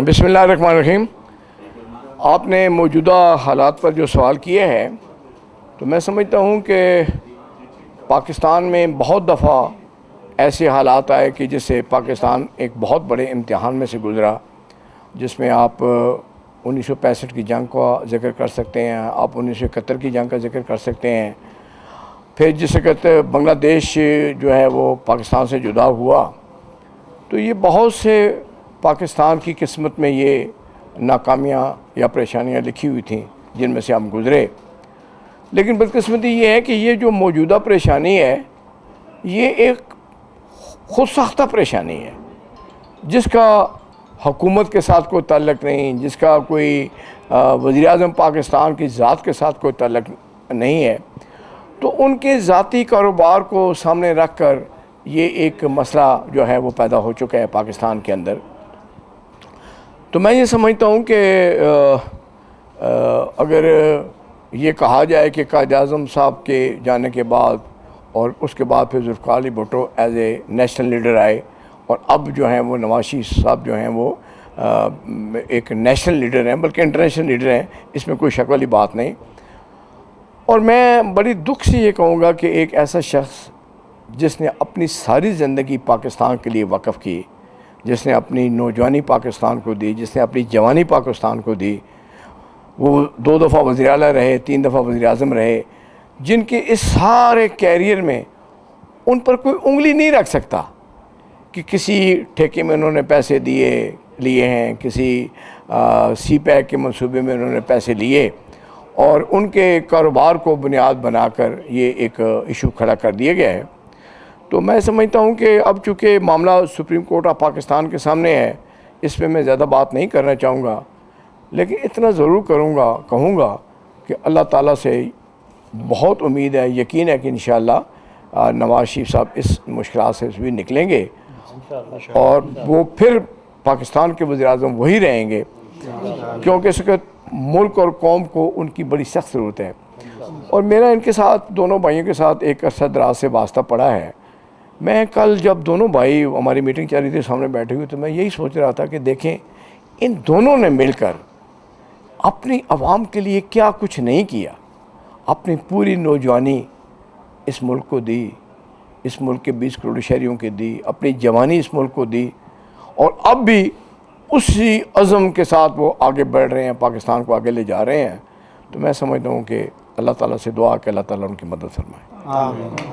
बिस्मिल्लाहिर्रहमानिर्रहीम। आपने मौजूदा हालात पर जो सवाल किए हैं, तो मैं समझता हूँ कि पाकिस्तान में बहुत दफ़ा ऐसे हालात आए कि जिससे पाकिस्तान एक बहुत बड़े इम्तिहान में से गुज़रा, जिसमें आप 1965 की जंग का ज़िक्र कर सकते हैं, आप 1971 की जंग का ज़िक्र कर सकते हैं। फिर जिसे कहते बांग्लादेश जो है वो पाकिस्तान से जुदा हुआ। तो ये बहुत से पाकिस्तान की किस्मत में ये नाकामियाँ या परेशानियाँ लिखी हुई थी जिनमें से हम गुज़रे। लेकिन बदकिस्मती ये है कि ये जो मौजूदा परेशानी है ये एक ख़ुद साख्ता परेशानी है, जिसका हुकूमत के साथ कोई ताल्लुक़ नहीं, जिसका कोई वज़ीर-ए-आज़म पाकिस्तान की ज़ात के साथ कोई ताल्लुक़ नहीं है। तो उनके ज़ाती कारोबार को सामने रख कर ये एक मसला जो है वो पैदा हो चुका है पाकिस्तान के अंदर। तो मैं ये समझता हूँ कि अगर ये कहा जाए कि कायद-ए-आज़म साहब के जाने के बाद और उसके बाद फिर Zulfikar Ali Bhutto as a national leader आए और अब जो हैं वो नवाज़ शरीफ साहब जो हैं वो एक नेशनल लीडर हैं, बल्कि इंटरनेशनल लीडर हैं, इसमें कोई शक वाली बात नहीं। और मैं बड़ी दुख से ये कहूँगा कि एक ऐसा शख्स जिसने अपनी सारी ज़िंदगी पाकिस्तान के लिए वक़्फ़ की, जिसने अपनी नौजवानी पाकिस्तान को दी, जिसने अपनी जवानी पाकिस्तान को दी, वो 2 दफ़ा वज़ीर-ए-आला रहे, 3 दफ़ा वज़ीर-ए-आज़म रहे, जिनके इस सारे कैरियर में उन पर कोई उंगली नहीं रख सकता कि किसी ठेके में उन्होंने पैसे लिए हैं, किसी सी-पैक के मंसूबे में उन्होंने पैसे लिए और उनके कारोबार को बुनियाद बनाकर ये एक इशू खड़ा कर दिया गया है। तो मैं समझता हूँ कि अब चूँकि मामला सुप्रीम कोर्ट ऑफ पाकिस्तान के सामने है, इस पे मैं ज़्यादा बात नहीं करना चाहूँगा, लेकिन इतना ज़रूर कहूँगा कि अल्लाह ताला से बहुत उम्मीद है, यकीन है कि इंशाअल्लाह नवाज़ शरीफ साहब इस मुश्किलात से भी निकलेंगे और वो फिर पाकिस्तान के वज़ीर-ए-आज़म वही रहेंगे, क्योंकि इसके मुल्क और कौम को उनकी बड़ी सख्त ज़रूरत है। और मेरा इनके साथ, दोनों भाइयों के साथ एक अरसा दराज से वास्ता पड़ा है। मैं कल जब दोनों भाई हमारी मीटिंग चल रही थी, सामने बैठे हुए, तो मैं यही सोच रहा था कि देखें इन दोनों ने मिलकर अपनी आवाम के लिए क्या कुछ नहीं किया। अपनी पूरी नौजवानी इस मुल्क को दी, इस मुल्क के 20 करोड़ शहरियों के दी, अपनी जवानी इस मुल्क को दी और अब भी उसी अज़म के साथ वो आगे बढ़ रहे हैं, पाकिस्तान को आगे ले जा रहे हैं। तो मैं समझता हूँ कि अल्लाह ताला से दुआ कि अल्लाह ताला उनकी मदद फरमाए।